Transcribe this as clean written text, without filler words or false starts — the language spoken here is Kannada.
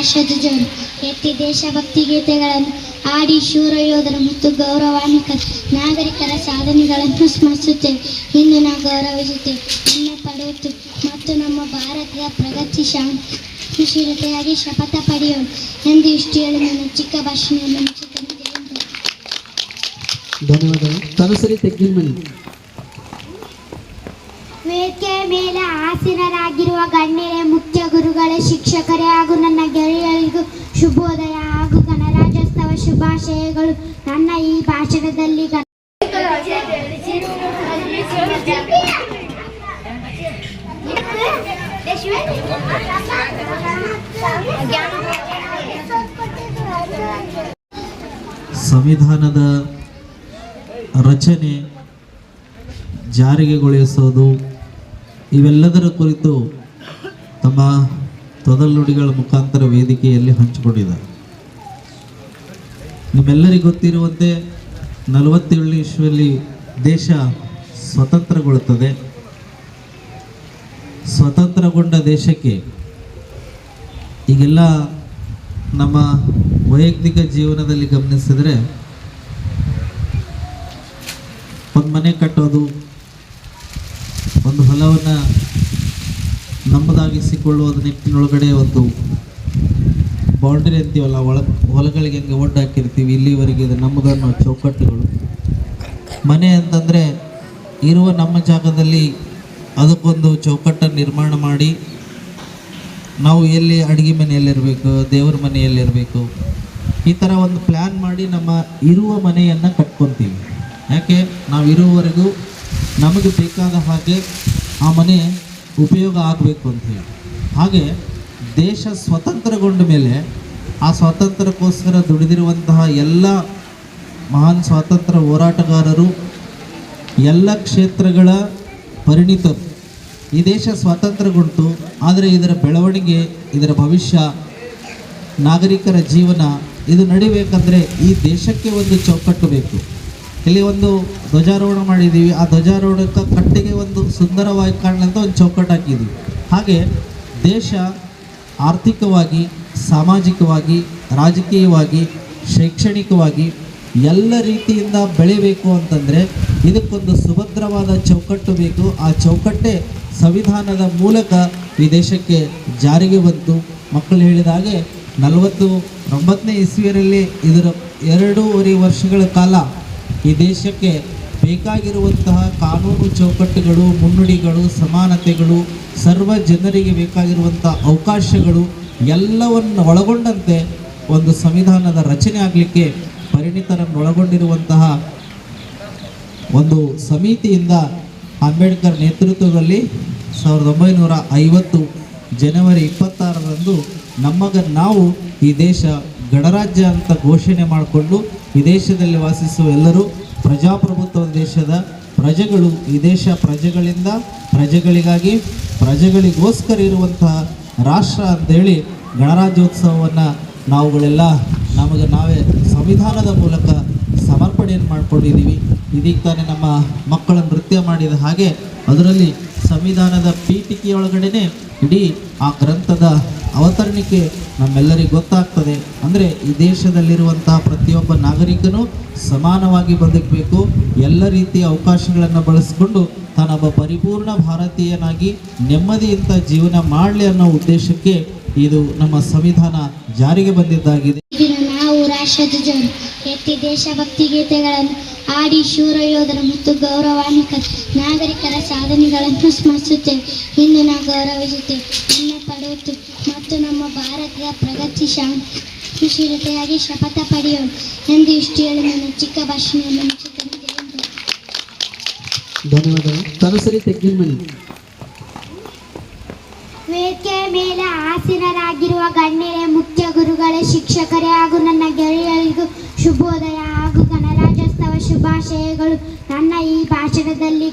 ರಾಷ್ಟ್ರಧ್ವಜವನ್ನು ಎತ್ತಿ ದೇಶಭಕ್ತಿ ಗೀತೆಗಳನ್ನು ಆಡಿ ಶೂರ ಯೋಧರ ಮತ್ತು ಗೌರವಾನ್ವಿತ ನಾಗರಿಕರ ಸಾಧನೆಗಳನ್ನು ಸ್ಮರಿಸುತ್ತೇವೆ. ಇಂದು ನಾವು ಗೌರವಿಸುತ್ತೇವೆ, ಹೆಮ್ಮೆ ಪಡೆಯುತ್ತೇವೆ ಮತ್ತು ನಮ್ಮ ಭಾರತದ ಪ್ರಗತಿ ಶಾಂತಿಶೀಲತೆಯಾಗಿ ಶಪಥ ಪಡೆಯೋಣ ಎಂದು ಇಷ್ಟು ಹೇಳಿ ನನ್ನ ಚಿಕ್ಕ ಭಾಷಣವನ್ನು ಮುಗಿಸುತ್ತೇನೆ. ಧನ್ಯವಾದಗಳು. ತನಸರಿ ತೆಗ್ಗಿನಮನಿ. ವೇದಿಕೆಯ ಮೇಲೆ ಆಸೀನರಾಗಿರುವ ಗಣ್ಯರೇ, ಮುಖ್ಯ ಗುರುಗಳೇ, ಶಿಕ್ಷಕರೇ ಹಾಗೂ ನನ್ನ ಗೆಳೆಯರಿಗೂ ಶುಭೋದಯ ಹಾಗೂ ಗಣರಾಜ್ಯೋತ್ಸವ ಶುಭಾಶಯಗಳು. ನನ್ನ ಈ ಭಾಷಣದಲ್ಲಿ ಸಂವಿಧಾನದ ರಚನೆ, ಜಾರಿಗೆಗೊಳಿಸೋದು ಇವೆಲ್ಲದರ ಕುರಿತು ತಮ್ಮ ತೊದಲುನುಡಿಗಳ ಮುಖಾಂತರ ವೇದಿಕೆಯಲ್ಲಿ ಹಂಚಿಕೊಂಡಿದ್ದಾರೆ. ನಿಮ್ಮೆಲ್ಲರಿಗೂ ಗೊತ್ತಿರುವಂತೆ 47 ಇಸ್ವಿಯಲ್ಲಿ ದೇಶ ಸ್ವತಂತ್ರಗೊಳ್ಳುತ್ತದೆ. ಸ್ವತಂತ್ರಗೊಂಡ ದೇಶಕ್ಕೆ ಈಗೆಲ್ಲ ನಮ್ಮ ವೈಯಕ್ತಿಕ ಜೀವನದಲ್ಲಿ ಗಮನಿಸಿದರೆ ಒಂದು ಮನೆ ಕಟ್ಟೋದು, ಒಂದು ಹೊಲವನ್ನು ನಮ್ಮದಾಗಿಸಿಕೊಳ್ಳುವುದ ನಿಟ್ಟಿನೊಳಗಡೆ ಒಂದು ಬೌಂಡ್ರಿ ಅಂತೀವಲ್ಲ, ಹೊಲಗಳಿಗೆ ಹೆಂಗೆ ಒಡ್ಡು ಹಾಕಿರ್ತೀವಿ, ಇಲ್ಲಿವರೆಗೆ ಇದು ನಮ್ಮದು ಅನ್ನೋ ಚೌಕಟ್ಟುಗಳು. ಮನೆ ಅಂತಂದರೆ ಇರುವ ನಮ್ಮ ಜಾಗದಲ್ಲಿ ಅದಕ್ಕೊಂದು ಚೌಕಟ್ಟನ್ನು ನಿರ್ಮಾಣ ಮಾಡಿ ನಾವು ಎಲ್ಲಿ ಅಡುಗೆ ಮನೆಯಲ್ಲಿರಬೇಕು, ದೇವ್ರ ಮನೆಯಲ್ಲಿರಬೇಕು, ಈ ಥರ ಒಂದು ಪ್ಲ್ಯಾನ್ ಮಾಡಿ ನಮ್ಮ ಇರುವ ಮನೆಯನ್ನು ಕಟ್ಕೊತೀವಿ. ಯಾಕೆ? ನಾವು ಇರುವವರೆಗೂ ನಮಗೆ ಬೇಕಾದ ಹಾಗೆ ಆ ಮನೆ ಉಪಯೋಗ ಆಗಬೇಕು ಅಂಥೇಳಿ. ಹಾಗೆ ದೇಶ ಸ್ವತಂತ್ರಗೊಂಡ ಮೇಲೆ ಆ ಸ್ವಾತಂತ್ರ್ಯಕ್ಕೋಸ್ಕರ ದುಡಿದಿರುವಂತಹ ಎಲ್ಲ ಮಹಾನ್ ಸ್ವಾತಂತ್ರ್ಯ ಹೋರಾಟಗಾರರು, ಎಲ್ಲ ಕ್ಷೇತ್ರಗಳ ಪರಿಣಿತರು. ಈ ದೇಶ ಸ್ವಾತಂತ್ರ್ಯಗೊಂಡು, ಆದರೆ ಇದರ ಬೆಳವಣಿಗೆ, ಇದರ ಭವಿಷ್ಯ, ನಾಗರಿಕರ ಜೀವನ ಇದು ನಡಿಬೇಕಂದ್ರೆ ಈ ದೇಶಕ್ಕೆ ಒಂದು ಚೌಕಟ್ಟು ಬೇಕು. ಇಲ್ಲಿ ಒಂದು ಧ್ವಜಾರೋಹಣ ಮಾಡಿದ್ದೀವಿ, ಆ ಧ್ವಜಾರೋಹಣಕ್ಕೆ ಕಟ್ಟಿಗೆ ಒಂದು ಸುಂದರವಾಗಿ ಕಾಣಲಂತ ಒಂದು ಚೌಕಟ್ಟು ಹಾಕಿದ್ದೀವಿ. ಹಾಗೆ ದೇಶ ಆರ್ಥಿಕವಾಗಿ, ಸಾಮಾಜಿಕವಾಗಿ, ರಾಜಕೀಯವಾಗಿ, ಶೈಕ್ಷಣಿಕವಾಗಿ ಎಲ್ಲ ರೀತಿಯಿಂದ ಬೆಳಿಬೇಕು ಅಂತಂದರೆ ಇದಕ್ಕೊಂದು ಸುಭದ್ರವಾದ ಚೌಕಟ್ಟು ಬೇಕು. ಆ ಚೌಕಟ್ಟೇ ಸಂವಿಧಾನದ ಮೂಲಕ ಈ ದೇಶಕ್ಕೆ ಜಾರಿಗೆ ಬಂತು. ಮಕ್ಕಳು ಹೇಳಿದ ಹಾಗೆ 49ನೇ ಇಸ್ವಿಯಲ್ಲಿ ಇದರ 2.5 ವರ್ಷಗಳ ಕಾಲ ಈ ದೇಶಕ್ಕೆ ಬೇಕಾಗಿರುವಂತಹ ಕಾನೂನು ಚೌಕಟ್ಟುಗಳು, ಮುನ್ನುಡಿಗಳು, ಸಮಾನತೆಗಳು, ಸರ್ವ ಜನರಿಗೆ ಬೇಕಾಗಿರುವಂಥ ಅವಕಾಶಗಳು ಎಲ್ಲವನ್ನು ಒಳಗೊಂಡಂತೆ ಒಂದು ಸಂವಿಧಾನದ ರಚನೆ ಆಗಲಿಕ್ಕೆ ಪರಿಣಿತರನ್ನು ಒಳಗೊಂಡಿರುವಂತಹ ಒಂದು ಸಮಿತಿಯಿಂದ ಅಂಬೇಡ್ಕರ್ ನೇತೃತ್ವದಲ್ಲಿ 1950 ಜನವರಿ 26ರಂದು ನಾವು ಈ ದೇಶ ಗಣರಾಜ್ಯ ಅಂತ ಘೋಷಣೆ ಮಾಡಿಕೊಂಡು ಈ ದೇಶದಲ್ಲಿ ವಾಸಿಸುವ ಎಲ್ಲರೂ ಪ್ರಜಾಪ್ರಭುತ್ವ ದೇಶದ ಪ್ರಜೆಗಳು. ಈ ದೇಶ ಪ್ರಜೆಗಳಿಂದ, ಪ್ರಜೆಗಳಿಗಾಗಿ, ಪ್ರಜೆಗಳಿಗೋಸ್ಕರ ಇರುವಂತಹ ರಾಷ್ಟ್ರ ಅಂತೇಳಿ ಗಣರಾಜ್ಯೋತ್ಸವವನ್ನು ನಾವುಗಳೆಲ್ಲ ನಾವೇ ಸಂವಿಧಾನದ ಮೂಲಕ ಸಮರ್ಪಣೆಯನ್ನು ಮಾಡಿಕೊಂಡಿದ್ದೀವಿ. ಇದೀಗ ತಾನೇ ನಮ್ಮ ಮಕ್ಕಳ ನೃತ್ಯ ಮಾಡಿದ ಹಾಗೆ ಅದರಲ್ಲಿ ಸಂವಿಧಾನದ ಪೀಠಿಕೆಯೊಳಗಡೆ ಇಡೀ ಆ ಗ್ರಂಥದ ಅವತರಣಿಕೆ ನಮ್ಮೆಲ್ಲರಿಗೂ ಗೊತ್ತಾಗ್ತದೆ. ಅಂದರೆ ಈ ದೇಶದಲ್ಲಿರುವಂತಹ ಪ್ರತಿಯೊಬ್ಬ ನಾಗರಿಕನೂ ಸಮಾನವಾಗಿ ಬದುಕಬೇಕು, ಎಲ್ಲ ರೀತಿಯ ಅವಕಾಶಗಳನ್ನು ಬಳಸಿಕೊಂಡು ತಾನೊಬ್ಬ ಪರಿಪೂರ್ಣ ಭಾರತೀಯನಾಗಿ ನೆಮ್ಮದಿಯಿಂದ ಜೀವನ ಮಾಡಲಿ ಅನ್ನೋ ಉದ್ದೇಶಕ್ಕೆ ಇದು ನಮ್ಮ ಸಂವಿಧಾನ ಜಾರಿಗೆ ಬಂದಿದ್ದಾಗಿದೆ. ನಾವು ರಾಷ್ಟ್ರಧ್ವಜವನ್ನು ಎತ್ತಿ ದೇಶಭಕ್ತಿ ಗೀತೆಗಳನ್ನು ಆಡಿ ಶೂರ ಯೋಧರ ಮತ್ತು ಗೌರವಾನ್ವಿತ ನಾಗರಿಕರ ಸಾಧನೆಗಳನ್ನು ಸ್ಮರಿಸುತ್ತೇವೆ. ಇಂದು ನಾವು ಗೌರವಿಸುತ್ತೇವೆ, ಹೆಮ್ಮೆ ಪಡೆಯುತ್ತೇವೆ ಮತ್ತು ನಮ್ಮ ಭಾರತದ ಪ್ರಗತಿ ಶಾಂತಿಶೀಲತೆಯಾಗಿ ಶಪಥ ಪಡೆಯೋಣ ಎಂದು ಇಷ್ಟು ಹೇಳಿ ನನ್ನ ಚಿಕ್ಕ ಭಾಷಣವನ್ನು ಮುಗಿಸುತ್ತೇನೆ. ಧನ್ಯವಾದಗಳು. ತನಸರಿ ತೆಗ್ಗಿನಮನಿ. ವೇದಿಕೆಯ ಮೇಲೆ ಆಸೀನರಾಗಿರುವ ಗಣ್ಯರೇ, ಮುಖ್ಯ ಗುರುಗಳೇ, ಶಿಕ್ಷಕರೇ ಹಾಗೂ ನನ್ನ ಗೆಳೆಯರಿಗೂ ಶುಭೋದಯ ಹಾಗೂ ಗಣರಾಜ್ಯೋತ್ಸವ ಶುಭಾಶಯಗಳು. ನನ್ನ ಈ ಭಾಷಣದಲ್ಲಿ